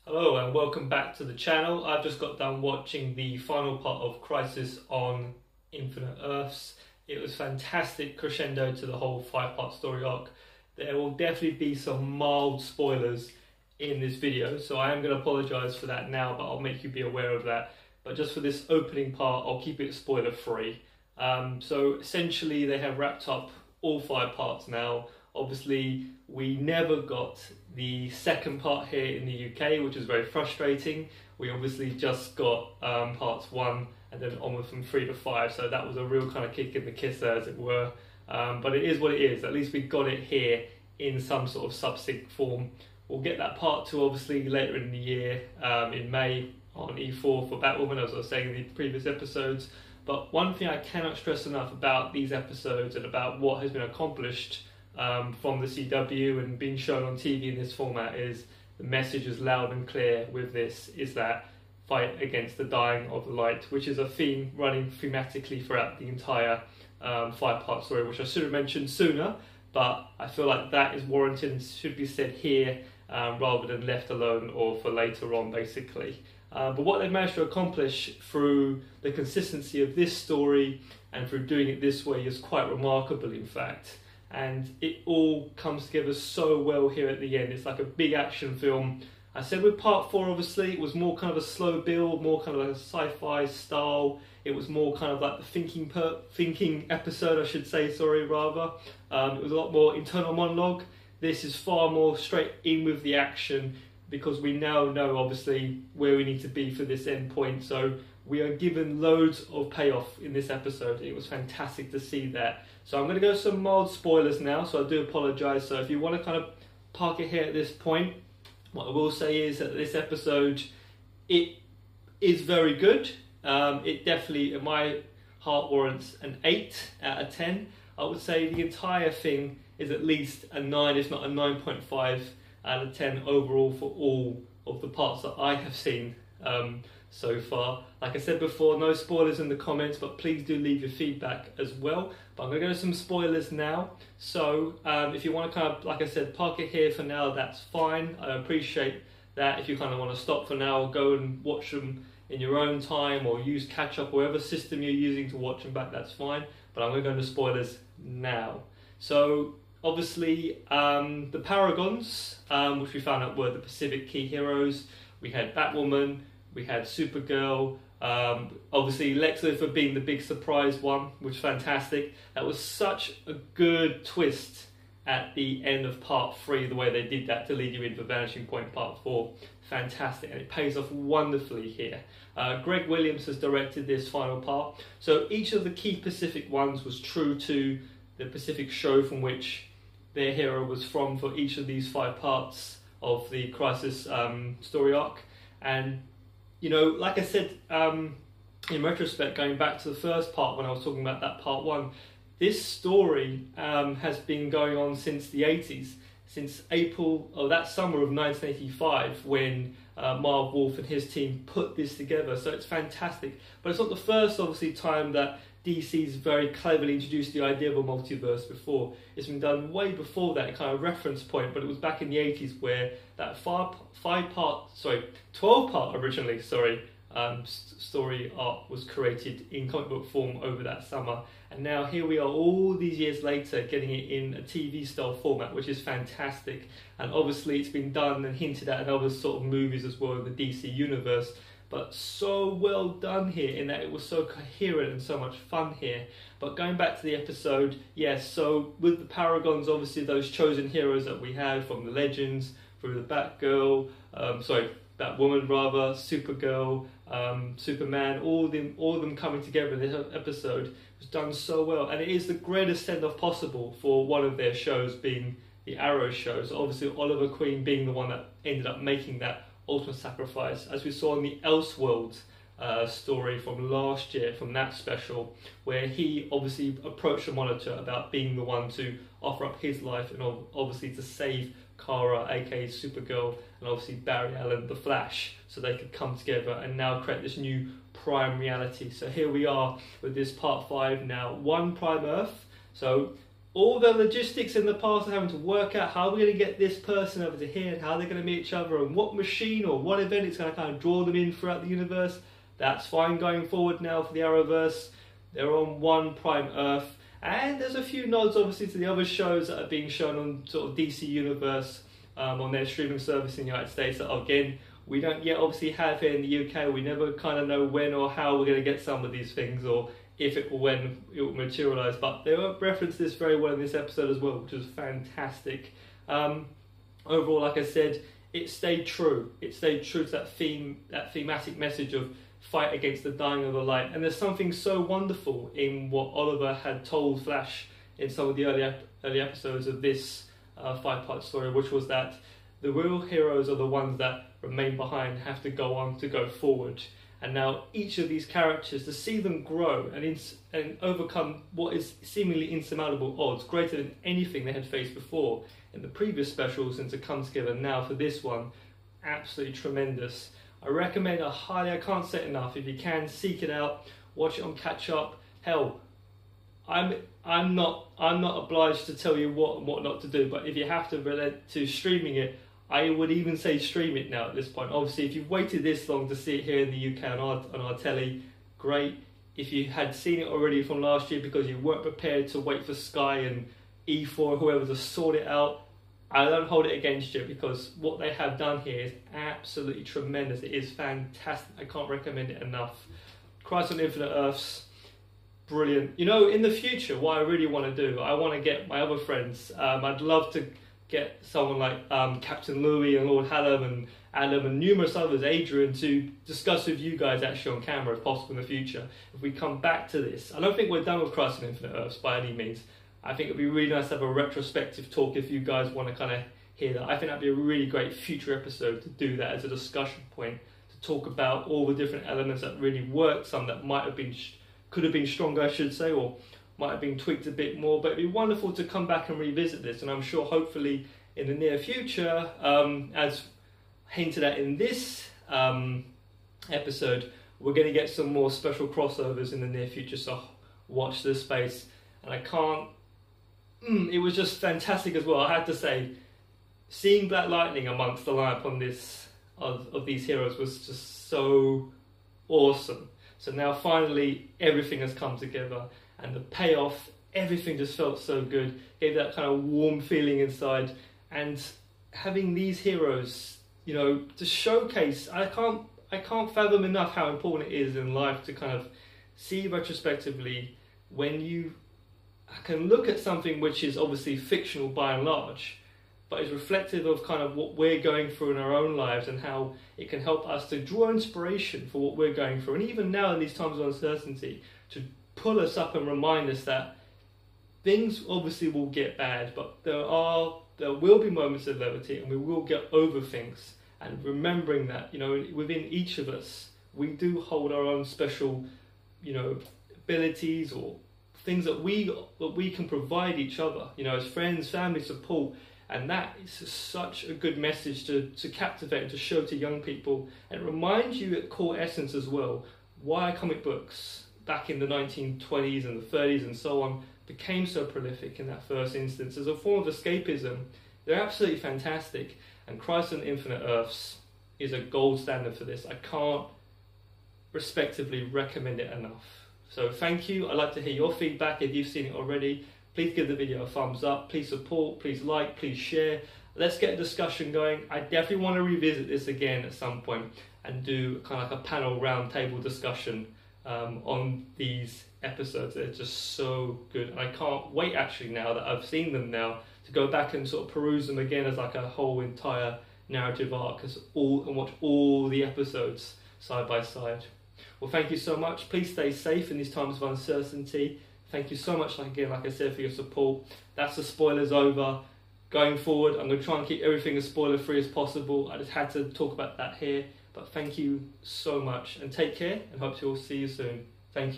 Hello and welcome back to the channel. I've just got done watching the final part of Crisis on Infinite Earths. It was fantastic crescendo to the whole 5-part story arc. There will definitely be some mild spoilers in this video, so I am going to apologise for that now, but I'll make you be aware of that. But just for this opening part, I'll keep it spoiler free. So essentially they have wrapped up all 5 parts now. Obviously, we never got the second part here in the UK, which is very frustrating. We obviously just got parts 1 and then onward from 3 to 5, so that was a real kind of kick in the kisser, as it were. But it is what it is. At least we got it here in some sort of subsync form. We'll get that part 2 obviously later in the year, in May on E4 for Batwoman, as I was saying in the previous episodes. But one thing I cannot stress enough about these episodes and about what has been accomplished from the CW and being shown on TV in this format is the message is loud and clear with this, is that fight against the dying of the light, which is a theme running thematically throughout the entire 5-part story, which I should have mentioned sooner, but I feel like that is warranted and should be said here rather than left alone or for later on, basically. But what they've managed to accomplish through the consistency of this story and through doing it this way is quite remarkable, in fact. And it all comes together so well here at the end. It's like a big action film. I said with part 4, obviously, it was more kind of a slow build, more kind of a sci-fi style. It was more kind of like the thinking episode, I should say, rather. It was a lot more internal monologue. This is far more straight in with the action because we now know, obviously, where we need to be for this end point. So we are given loads of payoff in this episode. It was fantastic to see that. So I'm going to go some mild spoilers now, so I do apologise. So if you want to kind of park it here at this point, what I will say is that this episode, it is very good. It definitely, in my heart, warrants an 8 out of 10. I would say the entire thing is at least a 9, if not a 9.5 out of 10 overall for all of the parts that I have seen so far. Like I said before, no spoilers in the comments, but please do leave your feedback as well. But I'm going to go to some spoilers now. So if you want to kind of, like I said, park it here for now, that's fine. I appreciate that. If you kind of want to stop for now, go and watch them in your own time or use catch-up, whatever system you're using to watch them back, that's fine. But I'm going to go into spoilers now. So obviously the Paragons, which we found out were the Pacific key heroes. We had Batwoman, we had Supergirl, obviously Lex Luthor being the big surprise one, which was fantastic. That was such a good twist at the end of part 3, the way they did that to lead you into Vanishing Point part 4. Fantastic, and it pays off wonderfully here. Greg Williams has directed this final part, so each of the key Pacific ones was true to the Pacific show from which their hero was from for each of these 5 parts of the Crisis story arc. And you know, like I said, in retrospect, going back to the first part when I was talking about that part 1, this story has been going on since the 80s, since April or that summer of 1985 when Marv Wolf and his team put this together. So it's fantastic. But it's not the first, obviously, time that DC's very cleverly introduced the idea of a multiverse before. It's been done way before that kind of reference point, but it was back in the 80s where that 12-part originally, story arc was created in comic book form over that summer. And now here we are all these years later getting it in a TV style format, which is fantastic. And obviously it's been done and hinted at in other sort of movies as well in the DC universe. But so well done here in that it was so coherent and so much fun here. But going back to the episode, yes, so with the Paragons, obviously those chosen heroes that we have from the Legends, through the Batwoman rather, Supergirl, Superman, all of them coming together in this episode was done so well. And it is the greatest send-off possible for one of their shows being the Arrow show. So obviously Oliver Queen being the one that ended up making that ultimate sacrifice, as we saw in the Elseworlds story from last year, from that special, where he obviously approached the Monitor about being the one to offer up his life and obviously to save Kara, aka Supergirl, and obviously Barry Allen, the Flash, so they could come together and now create this new prime reality. So here we are with this part 5 now, one Prime Earth. So all the logistics in the past of having to work out how we're going to get this person over to here and how they're going to meet each other and what machine or what event is going to kind of draw them in throughout the universe. That's fine going forward now for the Arrowverse. They're on one prime Earth, and there's a few nods obviously to the other shows that are being shown on sort of DC Universe on their streaming service in the United States that again we don't yet obviously have here in the UK. We never kind of know when or how we're going to get some of these things, or if it will, when it will materialise, but they reference this very well in this episode as well, which is fantastic. Overall, like I said, it stayed true. It stayed true to that thematic message of fight against the dying of the light. And there's something so wonderful in what Oliver had told Flash in some of the early episodes of this 5-part story, which was that the real heroes are the ones that remain behind, have to go on to go forward. And now each of these characters, to see them grow and overcome what is seemingly insurmountable odds, greater than anything they had faced before in the previous specials, and to come together now for this one, absolutely tremendous. I recommend it highly. I can't say it enough. If you can, seek it out, watch it on catch up. Hell, I'm not obliged to tell you what and what not to do, but if you have to relate to streaming it, I would even say stream it now at this point. Obviously, if you've waited this long to see it here in the UK on our telly, great. If you had seen it already from last year because you weren't prepared to wait for Sky and E4, whoever, to sort it out, I don't hold it against you, because what they have done here is absolutely tremendous. It is fantastic. I can't recommend it enough. Crisis on Infinite Earths, brilliant. You know, in the future, what I really want to do, I want to get my other friends. I'd love to get someone like Captain Louis and Lord Hallam and Adam and numerous others, Adrian, to discuss with you guys actually on camera if possible in the future. If we come back to this, I don't think we're done with Crisis on Infinite Earths by any means. I think it'd be really nice to have a retrospective talk if you guys want to kind of hear that. I think that'd be a really great future episode to do that as a discussion point, to talk about all the different elements that really worked, some that might have been, could have been stronger, I should say, or might have been tweaked a bit more. But it'd be wonderful to come back and revisit this, and I'm sure hopefully in the near future, as hinted at in this episode, we're going to get some more special crossovers in the near future, so watch this space. And I can't, it was just fantastic as well. I have to say, seeing Black Lightning amongst the lineup on this of these heroes was just so awesome. So now finally everything has come together, and the payoff, everything just felt so good, gave that kind of warm feeling inside. And having these heroes, you know, to showcase, I can't fathom enough how important it is in life to kind of see retrospectively when you can look at something which is obviously fictional by and large, but is reflective of kind of what we're going through in our own lives, and how it can help us to draw inspiration for what we're going through. And even now in these times of uncertainty, to pull us up and remind us that things obviously will get bad, but there will be moments of levity, and we will get over things. And remembering that, you know, within each of us, we do hold our own special, you know, abilities or things that we can provide each other, you know, as friends, family, support. And that is such a good message to captivate and to show to young people, and remind you at core essence as well why comic books back in the 1920s and the 30s and so on became so prolific in that first instance as a form of escapism. They're absolutely fantastic, and Crisis on Infinite Earths is a gold standard for this. I can't respectively recommend it enough. So thank you. I'd like to hear your feedback if you've seen it already. Please give the video a thumbs up, please support, please like, please share. Let's get a discussion going. I definitely want to revisit this again at some point and do kind of like a panel round table discussion on these episodes. They're just so good. And I can't wait actually, now that I've seen them now, to go back and sort of peruse them again as like a whole entire narrative arc, and watch all the episodes side by side. Well, thank you so much. Please stay safe in these times of uncertainty. Thank you so much, like I said, for your support. That's the spoilers over. Going forward, I'm going to try and keep everything as spoiler free as possible. I just had to talk about that here. But thank you so much, and take care, and hope to all see you soon. Thank you.